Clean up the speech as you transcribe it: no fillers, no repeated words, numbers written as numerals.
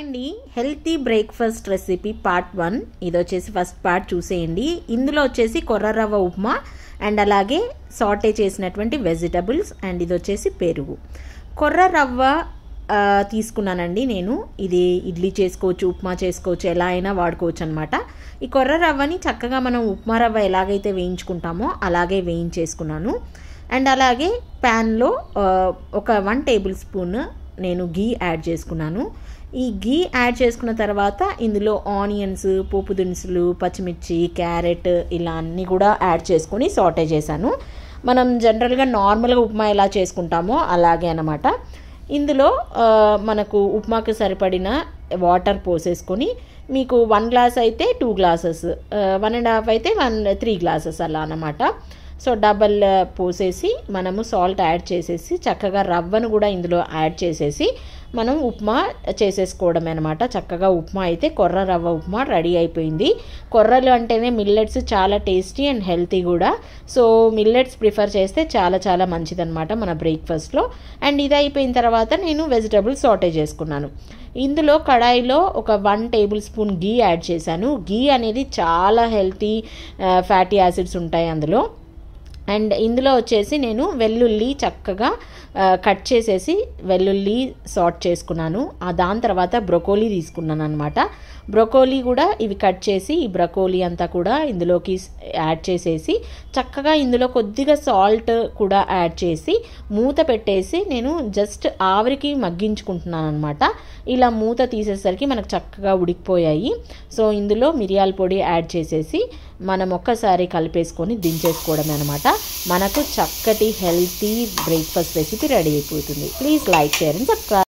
అండి, healthy breakfast recipe part 1. ఇది వచ్చేసి ఫస్ట్ పార్ట్ చూసేయండి. ఇందులో వచ్చేసి కొర్ర రవ్వ ఉప్మా అండ్ అలాగే సాటే చేసినటువంటి వెజిటబుల్స్ అండ్ ఇది వచ్చేసి పెరుగు. కొర్ర రవ్వ తీసుకున్నానండి నేను. ఇది ఇడ్లీ చేసుకోవచ్చు, ఉప్మా చేసుకోవచ్చు, ఎలా అయినా వాడుకోవచ్చు అనమాట. ఈ కొర్ర రవ్వని చక్కగా మనం ఉప్మా రవ్వ ఎలాగైతే వేయించుకుంటామో అలాగే వేయించేసుకున్నాను. అండ్ అలాగే ప్యాన్లో ఒక 1 టేబుల్ స్పూన్ నేను గీ యాడ్ చేసుకున్నాను. ఈ గీ యాడ్ చేసుకున్న తర్వాత ఇందులో ఆనియన్స్, పోపు దినుసులు, పచ్చిమిర్చి, క్యారెట్ ఇలా అన్నీ కూడా యాడ్ చేసుకొని సాటే చేశాను. మనం జనరల్గా నార్మల్గా ఉప్మా ఎలా చేసుకుంటామో అలాగే అన్నమాట. ఇందులో మనకు ఉప్మాకి సరిపడిన వాటర్ పోసేసుకొని, మీకు 1 గ్లాస్ అయితే 2 గ్లాసెస్, 1.5 అయితే 3 గ్లాసెస్ అలా అన్నమాట. సో డబల్ పోసేసి మనము సాల్ట్ యాడ్ చేసేసి చక్కగా రవ్వను కూడా ఇందులో యాడ్ చేసేసి మనం ఉప్మా చేసేసుకోవడమే అనమాట. చక్కగా ఉప్మా అయితే కొర్ర రవ్వ ఉప్మా రెడీ అయిపోయింది. కొర్రలు అంటేనే మిల్లెట్స్ చాలా టేస్టీ అండ్ హెల్తీ కూడా. సో మిల్లెట్స్ ప్రిఫర్ చేస్తే చాలా చాలా మంచిదన్నమాట మన బ్రేక్ఫాస్ట్లో. అండ్ ఇది అయిపోయిన తర్వాత నేను వెజిటబుల్స్ సాటే చేసుకున్నాను. ఇందులో కడాయిలో ఒక 1 టేబుల్ స్పూన్ గీ యాడ్ చేశాను. గీ అనేది చాలా హెల్తీ ఫ్యాటీ యాసిడ్స్ ఉంటాయి అందులో. అండ్ ఇందులో వచ్చేసి నేను వెల్లుల్లి చక్కగా కట్ చేసేసి వెల్లుల్లి సాట్ చేసుకున్నాను. దాని తర్వాత బ్రొకోలీ తీసుకున్నాను అనమాట. బ్రొకోలీ కూడా ఇవి కట్ చేసి ఈ బ్రొకోలీ అంతా కూడా ఇందులోకి యాడ్ చేసేసి చక్కగా ఇందులో కొద్దిగా సాల్ట్ కూడా యాడ్ చేసి మూత పెట్టేసి నేను జస్ట్ ఆవిరికి మగ్గించుకుంటున్నాను అనమాట. ఇలా మూత తీసేసరికి మనకు చక్కగా ఉడికిపోయాయి. సో ఇందులో మిరియాల పొడి యాడ్ చేసేసి మనం ఒక్కసారి కలిపేసుకొని దించేసుకోవడమే అనమాట. మనకు చక్కటి హెల్తీ బ్రేక్ఫాస్ట్ రెసిపీ రెడీ అయిపోతుంది. Please like, share and subscribe.